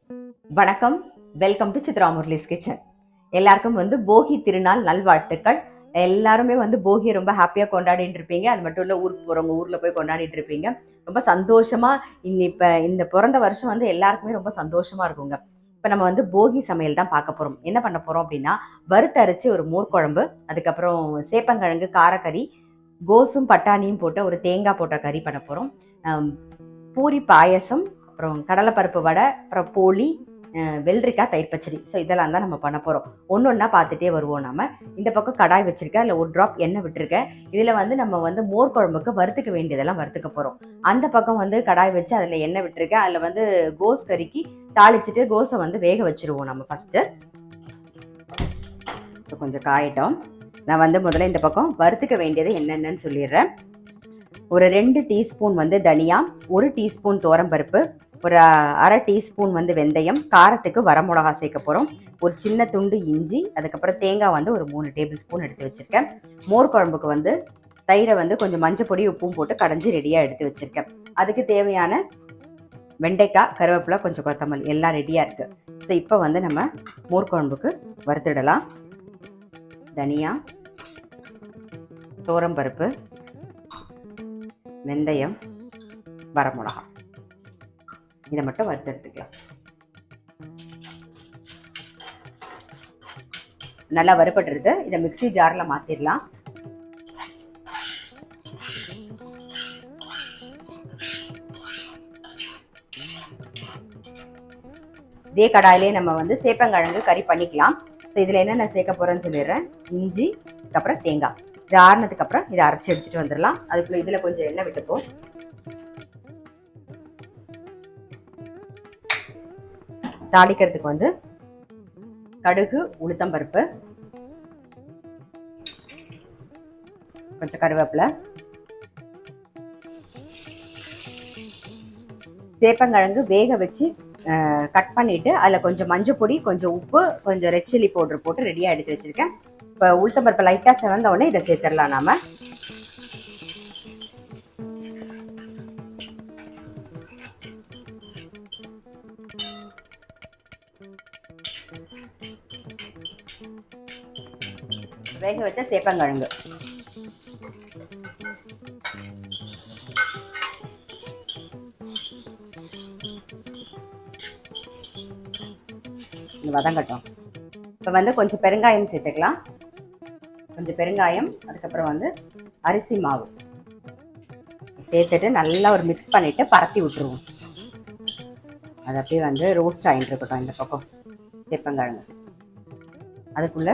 வணக்கம். Welcome to Chitra Murali's kitchen. எல்லாருக்கும் போகி திருநாள் நல்வாழ்த்துக்கள். எல்லாருமே போகியை ரொம்ப ஹாப்பியாக கொண்டாடிட்டு இருப்பீங்க. அது மட்டும் இல்லை, ஊருக்கு போகிறவங்க ஊரில் போய் கொண்டாடிட்டு இருப்பீங்க. ரொம்ப சந்தோஷமாக இப்போ இந்த பிறந்த வருஷம் எல்லாருக்குமே ரொம்ப சந்தோஷமாக இருக்குங்க. இப்போ நம்ம போகி சமையல் தான் பார்க்க போகிறோம். என்ன பண்ண போகிறோம் அப்படின்னா, வறுத்தரைச்சி ஒரு மோர் குழம்பு, அதுக்கப்புறம் சேப்பங்கிழங்கு காரக்கறி, கோஸும் பட்டாணியும் போட்ட ஒரு தேங்காய் போட்ட கறி பண்ண போகிறோம். பூரி பாயசம், அப்புறம் கடலைப்பருப்பு வடை, அப்புறம் போளி, வெள்ளரிக்காய் தயிர் பச்சடி. ஸோ இதெல்லாம் தான் நம்ம பண்ண போகிறோம். ஒன்று ஒன்றா பார்த்துட்டே வருவோம். நம்ம இந்த பக்கம் கடாய் வச்சுருக்கேன், இல்லை ஒரு ட்ராப் எண்ணெய் விட்டுருக்கேன். இதில் நம்ம மோர் குழம்புக்கு வறுத்துக்க வேண்டியதெல்லாம் வறுத்துக்க போகிறோம். அந்த பக்கம் கடாய் வச்சு அதில் எண்ணெய் விட்டுருக்கேன். அதில் கோஸ் கறிக்கு தாளிச்சிட்டு கோஸை வேக வச்சுருவோம் நம்ம ஃபஸ்ட்டு. ஸோ கொஞ்சம் காயட்டும். நான் முதல்ல இந்த பக்கம் வறுத்துக்க வேண்டியது என்னென்னு சொல்லிடுறேன். ஒரு 2 டீஸ்பூன் தனியா, 1 டீஸ்பூன் துவரம்பருப்பு, ஒரு அரை டீஸ்பூன் வெந்தயம், காரத்துக்கு வரமிளகா சேர்க்க போகிறோம், ஒரு சின்ன துண்டு இஞ்சி, அதுக்கப்புறம் தேங்காய் ஒரு 3 டேபிள் ஸ்பூன் எடுத்து வச்சுருக்கேன். மோர் குழம்புக்கு தயிரை கொஞ்சம் மஞ்சள் பொடி உப்பும் போட்டு கடைஞ்சி ரெடியாக எடுத்து வச்சுருக்கேன். அதுக்கு தேவையான வெண்டைக்காய், கருவேப்பிலை, கொஞ்சம் கொத்தமல்லி எல்லாம் ரெடியாக இருக்குது. ஸோ இப்போ நம்ம மோர் குழம்புக்கு வறுத்துடலாம். தனியா, துவரம்பருப்பு, வெந்தயம், வரமிளகா இதை மட்டும் வறுத்து எடுத்துக்கலாம். நல்லா வறுபட்டுருது. இதை மிக்ஸி ஜாரில் மாற்றிடலாம். இதே கடாயிலே நம்ம சேப்பங்கிழங்கு கறி பண்ணிக்கலாம். ஸோ இதில் என்னென்ன சேர்க்க போகிறேன்னு சொல்லிடுறேன். இஞ்சி, அதுக்கப்புறம் தேங்காய். இது ஆறுனதுக்கு அப்புறம் இதை அரைச்சி எடுத்துகிட்டு வந்துடலாம். அதுக்குள்ளே இதில் கொஞ்சம் எண்ணெய் விட்டுப்போம். தாளிக்கிறதுக்கு கடுகு, உளுத்தம்பருப்பு, கொஞ்சம் கருவேப்பிலை, சேப்பங்கிழங்கு வேக வச்சு கட் பண்ணிவிட்டு அதில் கொஞ்சம் மஞ்சள் பொடி, கொஞ்சம் உப்பு, கொஞ்சம் ரெட் சில்லி பவுடர் போட்டு ரெடியாக எடுத்து வச்சுருக்கேன். இப்போ உளுத்தம்பருப்பு லைட்டாக செவந்த உடனே இதை சேர்த்துடலாம். நாம் வேக வச்ச சேப்பங்கிழங்கு வதங்கட்டும். இப்போ கொஞ்சம் பெருங்காயம் சேர்த்துக்கலாம். கொஞ்சம் பெருங்காயம், அதுக்கப்புறம் அரிசி மாவு சேர்த்துட்டு நல்லா ஒரு மிக்ஸ் பண்ணிவிட்டு பரத்தி விட்டுருவோம். அது அப்படியே ரோஸ்ட் ஆகிட்டு இருக்கட்டும். இந்த பக்கம் சேப்பங்கிழங்கு அதுக்குள்ளே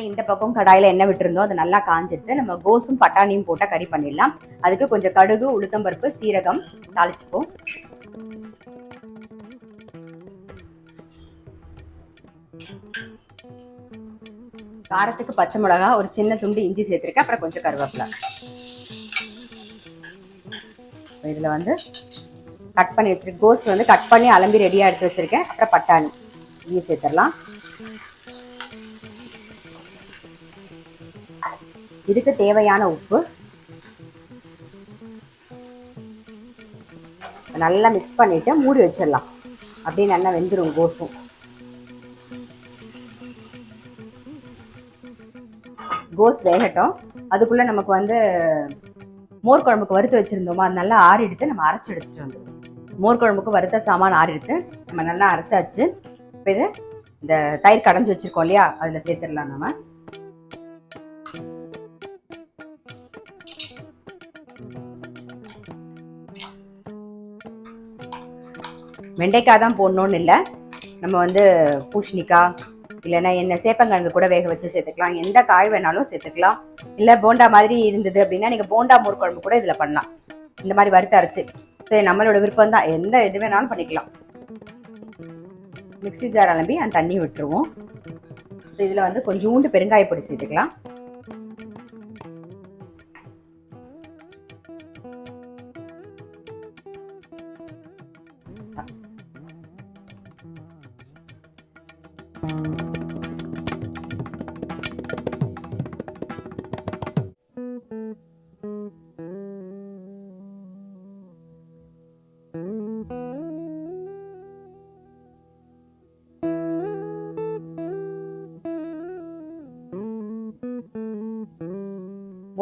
இந்த பக்கம் கடாயில் எண்ணெய் விட்டுருந்தோம். அது நல்லா காஞ்சிட்டு நம்ம கோஸும் பட்டாணியும் போட்டால் கறி பண்ணிடலாம். அதுக்கு கொஞ்சம் கடுகு, உளுத்தம்பருப்பு, சீரகம் தாளிச்சுப்போம். காரத்துக்கு பச்சை மிளகா, ஒரு சின்ன துண்டு இஞ்சி சேர்த்துருக்கேன். அப்புறம் கொஞ்சம் கருவேப்பிலை. இதில் கட் பண்ணி வச்சிருக்கேன். கோஸ் கட் பண்ணி அலம்பி ரெடியாக எடுத்து வச்சிருக்கேன். அப்புறம் பட்டாணி இதையும் சேர்த்துடலாம். இதுக்கு தேவையான உப்பு நல்லா மிக்ஸ் பண்ணிட்டு மூடி வச்சிடலாம். அப்படியே நல்லா வெந்துடும் கோஸும். கோஸ் வேகட்டும். அதுக்குள்ள நமக்கு மோர் குழம்புக்கு வறுத்து வச்சிருந்தோமா, அது நல்லா ஆறி எடுத்து நம்ம அரைச்சி எடுத்துட்டு வந்துடும். மோர் குழம்புக்கு வறுத்த சாமான் ஆறி எடுத்து நம்ம நல்லா அரைச்சாச்சு. இப்போ இது இந்த தயிர் கடைஞ்சி வச்சிருக்கோம் இல்லையா, அதில் சேர்த்துடலாம். நம்ம வெண்டைக்காய் தான் போடணும்னு இல்லை. நம்ம பூசணிக்காய், இல்லைன்னா என்ன சேப்பங்கிழங்கு கூட வேக வச்சு சேர்த்துக்கலாம். எந்த காய் வேணாலும் சேர்த்துக்கலாம். இல்லை போண்டா மாதிரி இருந்தது அப்படின்னா நீங்கள் போண்டா மோர் குழம்பு கூட இதில் பண்ணலாம். இந்த மாதிரி வறுத்து அரைச்சி. சரி, நம்மளோட விருப்பம் தான். எந்த இது வேணாலும் பண்ணிக்கலாம். மிக்ஸி ஜார் அலம்பி அந்த தண்ணி விட்டுருவோம். ஸோ இதில் கொஞ்சோண்டு பெருங்காய பொடி சேர்த்துக்கலாம்.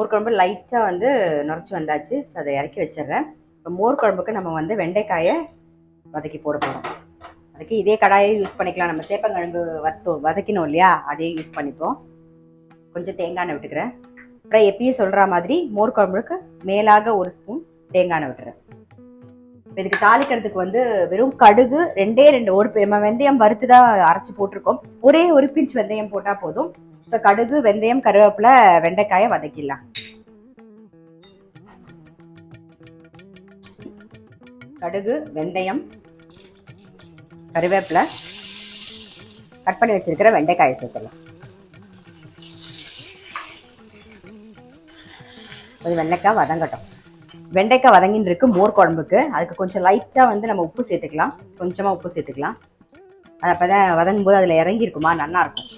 மோர் குழம்பு லைட்டாக வந்து நுரைச்சி வந்தாச்சு. ஸோ அதை இறக்கி வச்சிடுறேன். இப்போ மோர் குழம்புக்கு நம்ம வந்து வெண்டைக்காயை வதக்கி போட போகிறோம். அதுக்கு இதே கடாயை யூஸ் பண்ணிக்கலாம். நம்ம சேப்பங்கிழங்கு வதக்கணும் இல்லையா, அதே யூஸ் பண்ணிப்போம். கொஞ்சம் தேங்காய் எண்ணெய் விட்டுக்கிறேன். அப்புறம் எப்பயும் சொல்கிற மாதிரி மோர் குழம்புக்கு மேலாக 1 ஸ்பூன் தேங்காய் எண்ணெய் விட்டுறேன். இப்போ இதுக்கு தாளிக்கிறதுக்கு வந்து வெறும் கடுகு 2 நம்ம வெந்தயம் வறுத்து தான் அரைச்சி போட்டிருக்கோம். ஒரே 1 பிஞ்ச் வெந்தயம் போட்டால் போதும். ஸோ கடுகு, வெந்தயம், கருவேப்பிலை, வெண்டைக்காயை வதக்கிடலாம். கடுகு, வெந்தயம், கருவேப்பிலை, கட் பண்ணி வச்சிருக்கிற வெண்டைக்காயை சேர்த்துடலாம். ஒரு வெண்டைக்காய் வதங்கட்டும். வெண்டைக்காய் வதங்கின்னு இருக்கு மோர் குழம்புக்கு. அதுக்கு கொஞ்சம் லைட்டாக வந்து நம்ம உப்பு சேர்த்துக்கலாம். கொஞ்சமாக உப்பு சேர்த்துக்கலாம். அது அப்போ தான் வதங்கும் போது அதில் இறங்கியிருக்குமா, நல்லா இருக்கும்.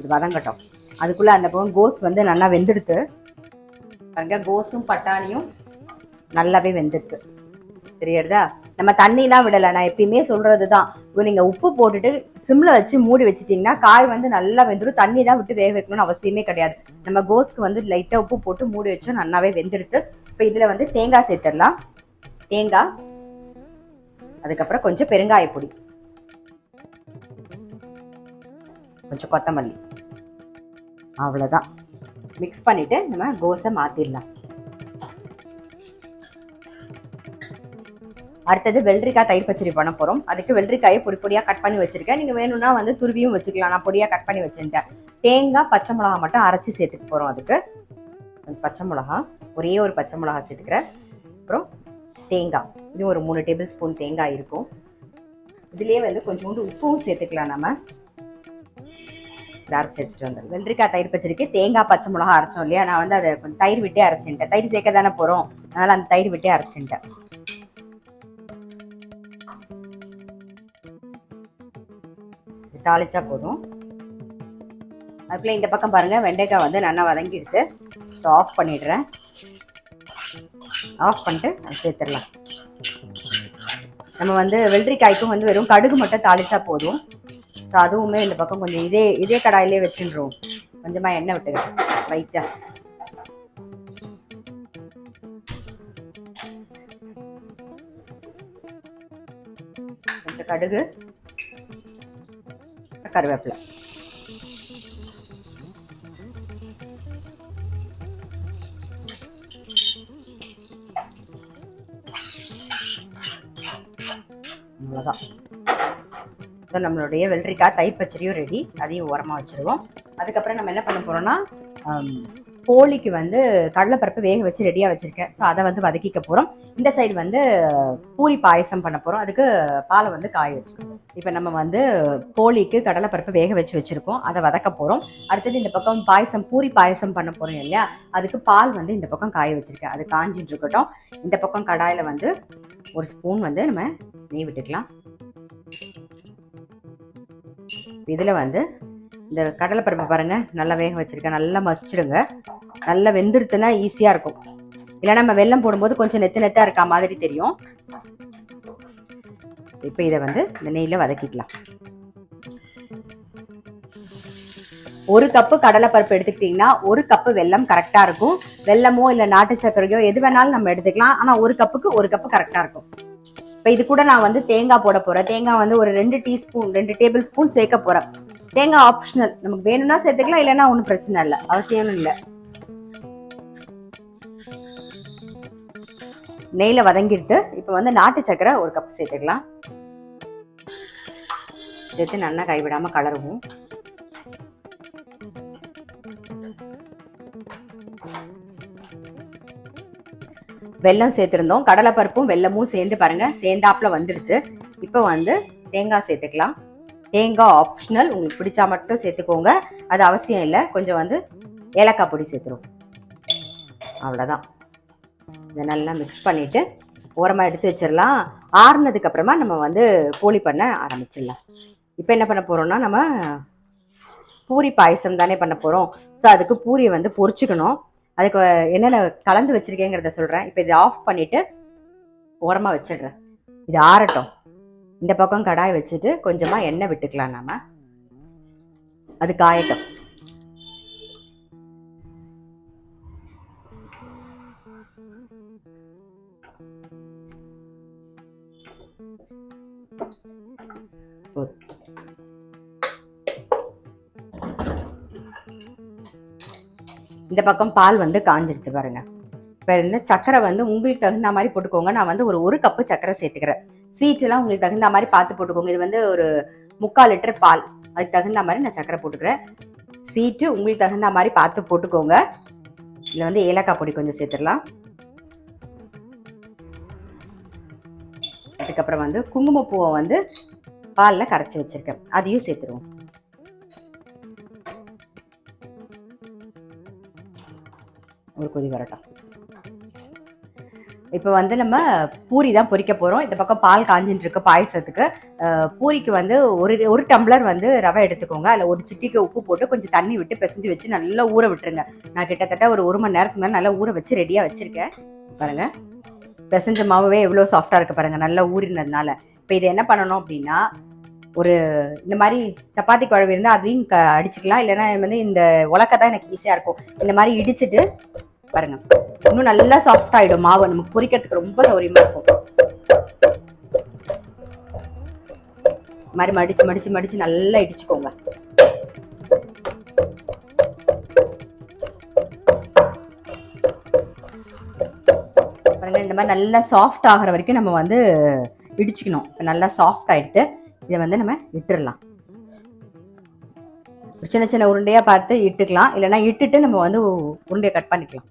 இது வதங்கட்டும். அதுக்குள்ளே அந்த பக்கம் கோஸ் வந்து நல்லா வெந்துடுத்து பாருங்க. கோஸும் பட்டாணியும் நல்லாவே வெந்துடுது தெரியுறதா. நம்ம தண்ணிலாம் விடலை. நான் எப்பயுமே சொல்கிறது தான், நீங்கள் உப்பு போட்டுட்டு சிம்மில் வச்சு மூடி வச்சுட்டிங்கன்னா காய் வந்து நல்லா வெந்துடும். தண்ணி தான் விட்டு வேக வைக்கணும்னு அவசியமே கிடையாது. நம்ம கோஸ்க்கு வந்து லைட்டாக உப்பு போட்டு மூடி வச்சோம், நல்லாவே வெந்துடுது. இப்போ இதில் வந்து தேங்காய் சேர்த்துடலாம். தேங்காய், அதுக்கப்புறம் கொஞ்சம் பெருங்காய பொடி, கொஞ்சம் கொத்தமல்லி, அவ்வளோதான். மிக்ஸ் பண்ணிவிட்டு நம்ம கோஸை மாற்றிடலாம். அடுத்தது வெள்ளரிக்காய் தயிர் பச்சடி பண்ண போகிறோம். அதுக்கு வெள்ளரிக்காயை பொடியாக கட் பண்ணி வச்சுருக்கேன். நீங்கள் வேணும்னா வந்து துருவியும் வச்சுக்கலாம். நான் பொடியாக கட் பண்ணி வச்சுருக்கேன். தேங்காய், பச்சை மிளகா மட்டும் அரைச்சி சேர்த்துக்க போகிறோம். அதுக்கு பச்சை மிளகா, ஒரே ஒரு பச்சை மிளகா சேர்த்துக்கிறேன். அப்புறம் தேங்காய், இது ஒரு 3 டேபிள் ஸ்பூன் தேங்காய் இருக்கும். இதுலேயே வந்து கொஞ்சோண்டு உப்பும் சேர்த்துக்கலாம். நம்ம அரைச்சி எடுத்துட்டு வந்துடும். வெள்ளரிக்காய் தயிர் பச்சடிக்கு தேங்காய், பச்சை மிளகா அரைச்சோம் இல்லையா, நான் வந்து அதை கொஞ்சம் தயிர் விட்டே அரைச்சிட்டேன். தயிர் சேர்க்க தானே போகிறோம், அதனால் அந்த தயிர் விட்டே அரைச்சிட்டேன். தாளிச்சா போதும். அதுக்குள்ளே இந்த பக்கம் பாருங்கள், வெண்டைக்காய் வந்து நல்லா வதங்கிடுது. ஸோ ஆஃப் பண்ணிடுறேன். ஆஃப் பண்ணிட்டு அது சேர்த்துடலாம். நம்ம வந்து வெள்ளரிக்காய்க்கும் வந்து வெறும் கடுகு மட்டும் தாளிச்சா போதும். ஸோ அதுவுமே இந்த பக்கம் கொஞ்சம் இதே கடாயிலே வச்சுடுறோம். கொஞ்சமாக எண்ணெய் விட்டுக்கிறேன் லைட்டாக. கொஞ்சம் கடுகு, கருவேப்பிலை, அவ்வளோதான். நம்மளுடைய வெள்ளரிக்காய் தயிர் பச்சடியும் ரெடி. அதையும் ஓரமாக வச்சுருவோம். அதுக்கப்புறம் நம்ம என்ன பண்ண போகிறோம்னா, கோழிக்கு வந்து கடலைப்பருப்பு வேக வச்சு ரெடியாக வச்சுருக்கேன். ஸோ அதை வந்து வதக்கிக்க போகிறோம். இந்த சைடு வந்து பூரி பாயசம் பண்ண போகிறோம். அதுக்கு பாலை வந்து காய வச்சுக்கணும். இப்போ நம்ம வந்து கோழிக்கு கடலைப்பருப்பு வேக வச்சு வச்சுருக்கோம், அதை வதக்க போகிறோம். அடுத்தது இந்த பக்கம் பாயசம், பூரி பாயசம் பண்ண போகிறோம் இல்லையா, அதுக்கு பால் வந்து இந்த பக்கம் காய வச்சுருக்கேன். அது காஞ்சிட்டு இருக்கட்டும். இந்த பக்கம் கடாயில் வந்து 1 ஸ்பூன் வந்து நம்ம நெய் விட்டுக்கலாம். இதில் வந்து இந்த கடலைப்பருப்பு பாருங்கள், நல்லா வேக வச்சுருக்கேன். நல்லா மசிச்சிடுங்க. நல்லா வெந்துடுத்துனா ஈஸியாக இருக்கும். இல்லைன்னா நம்ம வெல்லம் போடும்போது கொஞ்சம் நெத்தாக இருக்கா மாதிரி தெரியும். இப்போ இதை வந்து இந்த நெய்யில் வதக்கிக்கலாம். 1 கப்பு கடலைப்பருப்பு எடுத்துக்கிட்டிங்கன்னா 1 கப்பு வெல்லம் கரெக்டாக இருக்கும். வெல்லமோ இல்லை நாட்டு சர்க்கரையோ எது வேணாலும் நம்ம எடுத்துக்கலாம். ஆனால் 1 கப்புக்கு 1 கப்பு கரெக்டாக இருக்கும். இப்போ இது கூட நான் வந்து தேங்காய் போட போகிறேன். தேங்காய் வந்து ஒரு 2 டேபிள் ஸ்பூன் சேர்க்க போகிறேன். தேங்காய் ஆப்ஷனல், நமக்கு வேணும்னா சேர்த்துக்கலாம், இல்லைன்னா ஒன்றும் பிரச்சனை இல்லை, அவசியமும் இல்லை. நெய்யில் வதங்கிட்டு இப்போ வந்து நாட்டு சர்க்கரை 1 கப் சேர்த்துக்கலாம். சேர்த்து நல்லா கைவிடாமல் கலருவோம். வெல்லம் சேர்த்துருந்தோம். கடலைப்பருப்பும் வெல்லமும் சேர்ந்து பாருங்கள் சேர்ந்தாப்புல வந்துடுச்சு. இப்போ வந்து தேங்காய் சேர்த்துக்கலாம். தேங்காய் ஆப்ஷனல், உங்களுக்கு பிடிச்சா மட்டும் சேர்த்துக்கோங்க, அது அவசியம் இல்லை. கொஞ்சம் வந்து ஏலக்காய் பொடி சேர்த்துருவோம். அவ்வளோதான். இதை நல்லா மிக்ஸ் பண்ணிவிட்டு ஓரமாக எடுத்து வச்சிடலாம். ஆறுனதுக்கப்புறமா நம்ம வந்து போலி பண்ண ஆரம்பிச்சிடலாம். இப்போ என்ன பண்ண போகிறோம்னா, நம்ம பூரி பாயசம் தானே பண்ண போகிறோம். ஸோ அதுக்கு பூரியை வந்து பொரிச்சுக்கணும். அதுக்கு என்னென்ன கலந்து வச்சுருக்கேங்கிறத சொல்கிறேன். இப்போ இதை ஆஃப் பண்ணிவிட்டு ஓரமாக வச்சிடுறேன். இது ஆறட்டும். இந்த பக்கம் கடாய் வச்சுட்டு கொஞ்சமாக எண்ணெய் விட்டுக்கலாம். நாம அது காயட்டும். போதும். இந்த பக்கம் பால் வந்து காஞ்சிடுச்சு பாருங்க. இப்போ இந்த சக்கரை வந்து உங்களுக்கு தகுந்த மாதிரி போட்டுக்கோங்க. நான் வந்து ஒரு கப்பு சக்கரை சேர்த்துக்கிறேன். ஸ்வீட்லாம் உங்களுக்கு தகுந்த மாதிரி பார்த்து போட்டுக்கோங்க. இது வந்து ஒரு 3/4 லிட்டர் பால், அதுக்கு தகுந்த மாதிரி நான் சக்கரை போட்டுக்கிறேன். ஸ்வீட்டு உங்களுக்கு தகுந்த மாதிரி பார்த்து போட்டுக்கோங்க. இதில் வந்து ஏலக்காய் பொடி கொஞ்சம் சேர்த்துடலாம். அதுக்கப்புறம் வந்து குங்குமப்பூவை வந்து பாலில் கரைச்சி வச்சிருக்கேன், அதையும் சேர்த்துருவோம். ஒரு கொதி வரட்டும். இப்போ வந்து நம்ம பூரி தான் பொரிக்க போகிறோம். இந்த பக்கம் பால் காஞ்சின்னு இருக்கு பாயசத்துக்கு. பூரிக்கு வந்து ஒரு டம்ளர் வந்து ரவை எடுத்துக்கோங்க. அதில் ஒரு சிட்டிக்கு உப்பு போட்டு கொஞ்சம் தண்ணி விட்டு பிசைஞ்சு வச்சு நல்லா ஊற விட்டுருங்க. நான் கிட்டத்தட்ட ஒரு மணி நேரத்துக்கு மேலே நல்லா ஊற வச்சு ரெடியாக வச்சுருக்கேன். பாருங்கள், பிசைஞ்ச மாவே எவ்வளோ சாஃப்டாக இருக்குது பாருங்கள், நல்லா ஊறினதுனால. இப்போ இதை என்ன பண்ணணும் அப்படின்னா, இந்த மாதிரி சப்பாத்தி குழம்பு இருந்தால் அதையும் அடிச்சுக்கலாம். இல்லைன்னா வந்து இந்த உலக்கை தான் எனக்கு ஈஸியாக இருக்கும். இந்த மாதிரி இடிச்சிட்டு பாருங்க, இன்னும் நல்லா சாஃப்ட் ஆயிடும் மாவு. நமக்கு பொரிக்கிறதுக்கு ரொம்ப சௌரியமா இருக்கும். மாதிரி மடிச்சு மடிச்சு மடிச்சு நல்லா இடிச்சுக்கோங்க. பாருங்க, இந்த மாதிரி நல்லா சாஃப்ட் ஆகிற வரைக்கும் நம்ம வந்து இடிச்சுக்கணும். இப்போ நல்லா சாஃப்ட் ஆயிடுத்து. இதை வந்து நம்ம இட்டுடலாம். சின்ன சின்ன உருண்டையா பார்த்து இட்டுக்கலாம், இல்லைன்னா இட்டுட்டு நம்ம வந்து உருண்டையை கட் பண்ணிக்கலாம்.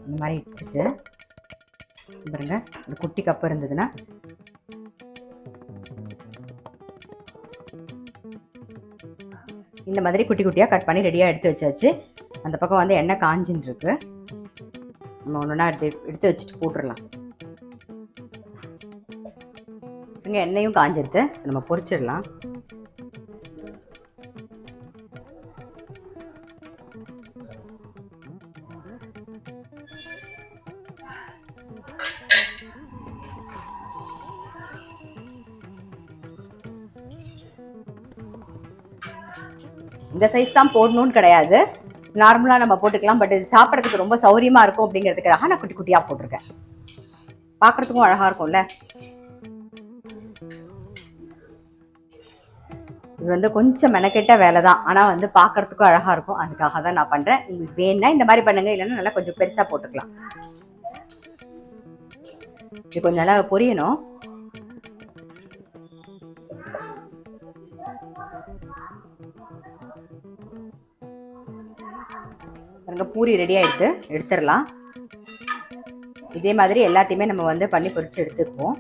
இந்த மாதிரி இட்டுட்டு பாருங்க, இந்த குட்டி கப்பு இருந்ததுன்னா இந்த மாதிரி குட்டி குட்டியாக கட் பண்ணி ரெடியாக எடுத்து வச்சாச்சு. அந்த பக்கம் வந்து எண்ணெய் காஞ்சின்னு இருக்கு. நம்ம ஒன்றுனா எடுத்து வச்சுட்டு போட்டுடலாம். இங்கே எண்ணெயும் காஞ்சிடுது, நம்ம பொரிச்சிடலாம். இந்த சைஸ் தான் போடணும்னு கிடையாது, நார்மலாக நம்ம போட்டுக்கலாம். பட் இது சாப்பிட்றதுக்கு ரொம்ப சௌரியமாக இருக்கும் அப்படிங்கிறதுக்காக நான் குட்டி குட்டியாக போட்டிருக்கேன். பார்க்குறதுக்கும் அழகாக இருக்கும்ல. இது வந்து கொஞ்சம் மெனக்கெட்ட வேலை தான், ஆனால் வந்து பார்க்குறதுக்கும் அழகாக இருக்கும். அதுக்காக தான் நான் பண்ணுறேன். உங்களுக்கு வேணுன்னா இந்த மாதிரி பண்ணுங்க, இல்லைன்னா நல்லா கொஞ்சம் பெருசாக போட்டுக்கலாம். இது கொஞ்சம் நல்லா பொரியணும். பூரி ரெடி ஆயிடுது, எடுத்துடலாம். இதே மாதிரி எல்லாத்தையுமே நம்ம வந்து பண்ணி பொரிச்சு எடுத்துக்குவோம்.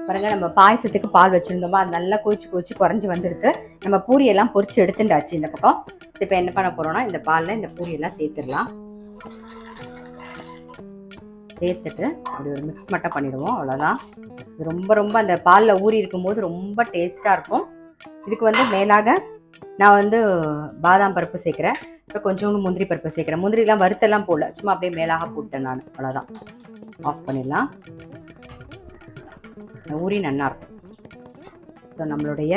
பாருங்க, நம்ம பாயசத்துக்கு பால் வச்சிருந்தோமா, அது நல்லா கொதிச்சு குறைஞ்சி வந்துருக்கு. நம்ம பூரியெல்லாம் பொரிச்சு எடுத்துட்டாச்சு இந்த பக்கம். இப்போ என்ன பண்ண போறோம்னா, இந்த பாலில் இந்த பூரியெல்லாம் சேர்த்துடலாம். சேர்த்துட்டு அப்படி ஒரு மிக்ஸ் மட்டும் பண்ணிடுவோம், அவ்வளோதான். இது ரொம்ப அந்த பாலில் ஊறி இருக்கும்போது ரொம்ப டேஸ்ட்டாக இருக்கும். இதுக்கு வந்து மேலாக நான் வந்து பாதாம் பருப்பு சேர்க்குறேன், அப்புறம் கொஞ்சோண்டு முந்திரி பருப்பு சேர்க்குறேன். முந்திரிலாம் வறுத்தெல்லாம் போடல, சும்மா அப்படியே மேலாக போட்டேன் நான், அவ்வளோதான். ஆஃப் பண்ணிடலாம். ஊறி நல்லா இருக்கும். ஸோ நம்மளுடைய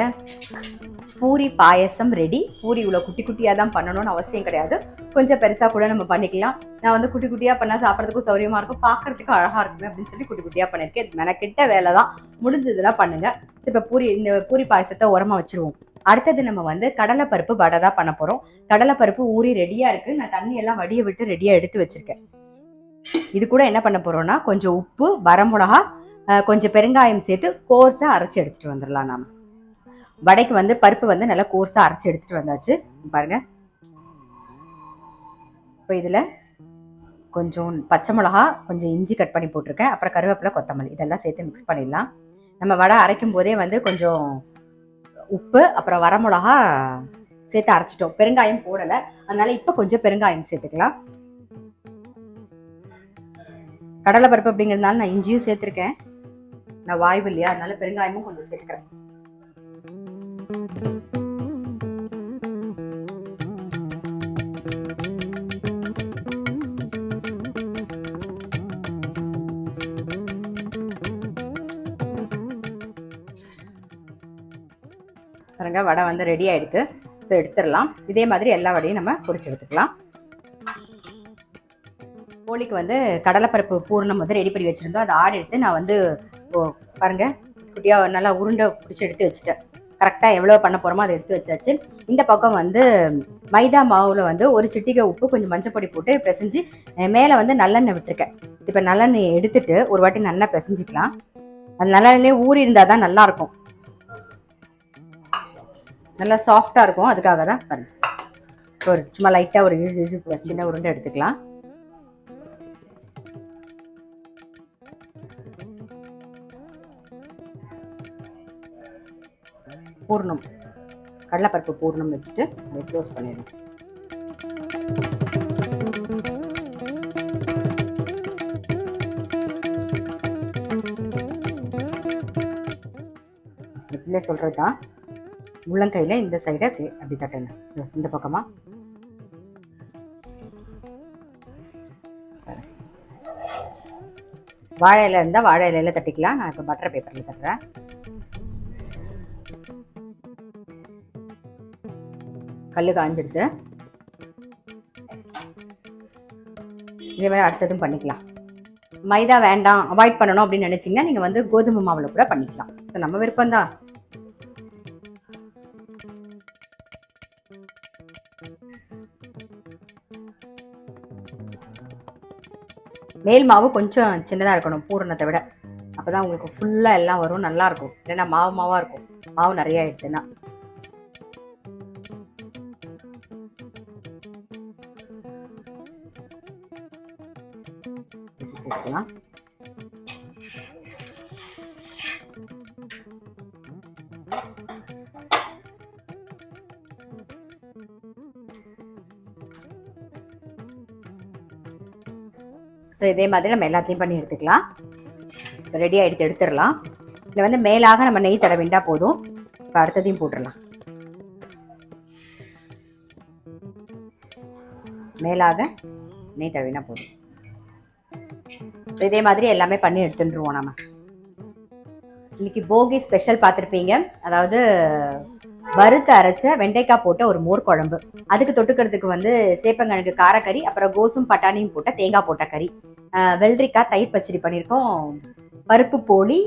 பூரி பாயசம் ரெடி. பூரி இவ்வளோ குட்டி குட்டியாக தான் பண்ணணும்னு அவசியம் கிடையாது, கொஞ்சம் பெருசாக கூட நம்ம பண்ணிக்கலாம். நான் வந்து குட்டி குட்டியாக பண்ணால் சாப்பிட்றதுக்கும் சௌரியமாக இருக்கும், பார்க்குறதுக்கும் அழகாக இருக்குமே அப்படின்னு சொல்லி குட்டி குட்டியாக பண்ணியிருக்கேன். இது மெனக்கிட்ட வேலை தான், முடிஞ்சதுன்னா பண்ணுங்கள். இப்போ இந்த பூரி பாயசத்தை உரமாக வச்சுருவோம். அடுத்தது நம்ம வந்து கடலைப்பருப்பு வடை தான் பண்ண போகிறோம். கடலைப்பருப்பு ஊறி ரெடியாக இருக்குது. நான் தண்ணியெல்லாம் வடிய விட்டு ரெடியாக எடுத்து வச்சுருக்கேன். இது கூட என்ன பண்ண போகிறோன்னா, கொஞ்சம் உப்பு, வரமிளகா, கொஞ்சம் பெருங்காயம் சேர்த்து கோர்ஸாக அரைச்சி எடுத்துகிட்டு வந்துடலாம். நாம் வடைக்கு வந்து பருப்பு வந்து நல்லா கோர்ஸாக அரைச்சி எடுத்துகிட்டு வந்தாச்சு பாருங்க. இப்போ இதில் கொஞ்சம் பச்சை மிளகா, கொஞ்சம் இஞ்சி கட் பண்ணி போட்டிருக்கேன், அப்புறம் கருவேப்பிலை, கொத்தமல்லி இதெல்லாம் சேர்த்து மிக்ஸ் பண்ணிடலாம். நம்ம வடை அரைக்கும் போதே வந்து கொஞ்சம் உப்பு அப்புறம் வரமிளகா சேர்த்து அரைச்சிட்டோம், பெருங்காயம் போடலை, அதனால இப்போ கொஞ்சம் பெருங்காயம் சேர்த்துக்கலாம். கடலை பருப்பு அப்படிங்கிறதுனால நான் இஞ்சியும் சேர்த்துருக்கேன். நான் வாய்வு இல்லையா, அதனால பெருங்காயமும் கொஞ்சம் சேர்க்கிறேன். பாருங்க வடை வந்து ரெடி ஆயிடுது. ஸோ எடுத்துடலாம். இதே மாதிரி எல்லா வடையும் நம்ம பொரிச்சு எடுத்துக்கலாம். கோழிக்கு வந்து கடலைப்பருப்பு பூர்ணம் வந்து ரெடி பண்ணி வச்சுருந்தோம். அதை ஆடு எடுத்து நான் வந்து பாருங்கள் குட்டியாக நல்லா உருண்டை பிடிச்சி எடுத்து வச்சுட்டேன். கரெக்டாக எவ்வளோ பண்ண போகிறோமோ அதை எடுத்து வச்சாச்சு. இந்த பக்கம் வந்து மைதா மாவில் வந்து ஒரு சிட்டிகை உப்பு கொஞ்சம் மஞ்சப்பொடி போட்டு பிசைஞ்சு மேலே வந்து நல்லெண்ணெய் விட்டுருக்கேன். இப்போ நல்லெண்ணெய் எடுத்துட்டு ஒரு வாட்டி நல்லா பிசைஞ்சிக்கலாம். அது நல்லெண்ணெய் ஊறி இருந்தால் தான் நல்லாயிருக்கும், நல்லா சாஃப்டாக இருக்கும். அதுக்காக தான் பாருங்கள் ஒரு சும்மா லைட்டாக ஒரு சின்ன உருண்டை எடுத்துக்கலாம். பூர்ணம் கடலைப்பருப்பு பூர்ணம் வச்சுட்டு அதை க்ளோஸ் பண்ணிடணும். எப்படிலே சொல்கிறது தான், உள்ளங்கையில் இந்த சைடை அப்படி தட்டணும். இந்த பக்கமாக வாழை இலை இருந்தால் வாழை இலையில் தட்டிக்கலாம். நான் இப்போ பட்டர் பேப்பரில் தட்டுறேன். கல் காஞ்சிடுது. இதே மாதிரி அடுத்ததும் பண்ணிக்கலாம். மைதா வேண்டாம், அவாய்ட் பண்ணணும் அப்படின்னு நினைச்சிங்கன்னா நீங்கள் வந்து கோதுமை மாவில் கூட பண்ணிக்கலாம். ஸோ நம்ம விருப்பம்தான். மேல் மாவு கொஞ்சம் சின்னதாக இருக்கணும் பூரணத்தை விட. அப்போ தான் உங்களுக்கு ஃபுல்லாக எல்லாம் வரும், நல்லாயிருக்கும். இல்லைன்னா மாவு மாவாக இருக்கும், மாவு நிறையா ஆயிடுச்சுன்னா. ஸோ இதே மாதிரி நம்ம எல்லாத்தையும் பண்ணி எடுத்துக்கலாம். ரெடி ஆகிடுத்து, எடுத்துடலாம். இதில் வந்து மேலாக நம்ம நெய் தடவிண்டா போதும். இப்போ அடுத்ததையும் போட்டுடலாம். மேலாக நெய் தடவினா போதும். இதே மாதிரி எல்லாமே பண்ணி எடுத்துட்டுருவோம். நம்ம இன்னைக்கு போகி ஸ்பெஷல் பார்த்துருப்பீங்க. அதாவது வறுத்து அரைச்ச வெண்டைக்காய் போட்ட ஒரு மோர் குழம்பு, அதுக்கு தொட்டுக்கிறதுக்கு வந்து சேப்பங்கிழங்கு காரக்கறி, அப்புறம் கோசும் பட்டாணியும் போட்ட தேங்காய் போட்ட கறி, வெள்ளரிக்காய் தயிர் பச்சடி பண்ணியிருக்கோம், பருப்பு போலி,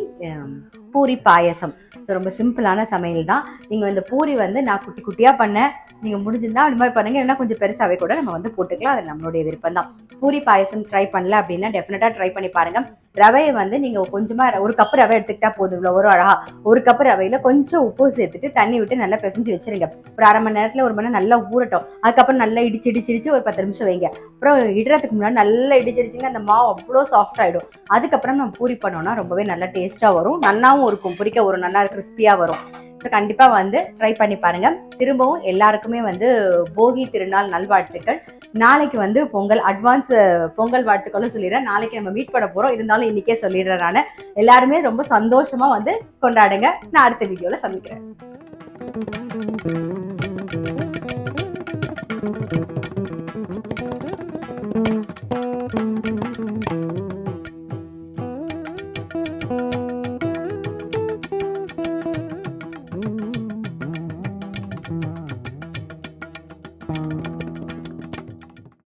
பூரி பாயசம். ஸோ ரொம்ப சிம்பிளான சமையல் தான். நீங்கள் இந்த பூரி வந்து நான் குட்டி குட்டியாக பண்ணேன். நீங்கள் முடிஞ்சிருந்தால் அது மாதிரி பண்ணுங்கள், இல்லைன்னா கொஞ்சம் பெருசாகவே கூட நம்ம வந்து போட்டுக்கலாம். அது நம்மளுடைய விருப்பம் தான். பூரி பாயசம் ட்ரை பண்ணல அப்படின்னா டெஃபினட்டாக ட்ரை பண்ணி பாருங்கள். ரவையை வந்து நீங்கள் கொஞ்சமாக ஒரு கப்பு ரவை எடுத்துக்கிட்டா போதும். இவ்வளோ ஒரு அழகா ஒரு கப்பு ரவையில் கொஞ்சம் உப்பு சேர்த்துட்டு தண்ணி விட்டு நல்லா பிசைஞ்சு வச்சுருங்க. ஒரு அரை மணி நேரத்தில் 1 மணி நேரம் நல்லா ஊறட்டும். அதுக்கப்புறம் நல்லா இடிச்சு ஒரு 10 நிமிஷம் வைங்க. அப்புறம் இடுறதுக்கு முன்னாடி நல்லா இடிச்சிருச்சிங்கன்னா அந்த மாவு அவ்வளோ சாஃப்ட் ஆகிடும். அதுக்கப்புறம் நம்ம பூரி பண்ணோன்னா ரொம்பவே நல்லா டேஸ்ட்டாக வரும், நல்லாவும் இருக்கும், பொரிக்க ஒரு நல்லா கிறிஸ்பியாக வரும். ஸோ கண்டிப்பாக வந்து ட்ரை பண்ணி பாருங்கள். திரும்பவும் எல்லாருக்குமே வந்து போகி திருநாள் நல்வாழ்த்துக்கள். நாளைக்கு வந்து பொங்கல், அட்வான்ஸ் பொங்கல் வாழ்த்துக்களும் சொல்லிடுறேன். நாளைக்கு நம்ம மீட் பண்ண போகிறோம், இருந்தாலும் இன்றைக்கே சொல்லிடுறேன். நான் எல்லாருமே ரொம்ப சந்தோஷமாக வந்து கொண்டாடுங்க. நான் அடுத்த வீடியோவில் சந்திக்கிறேன்.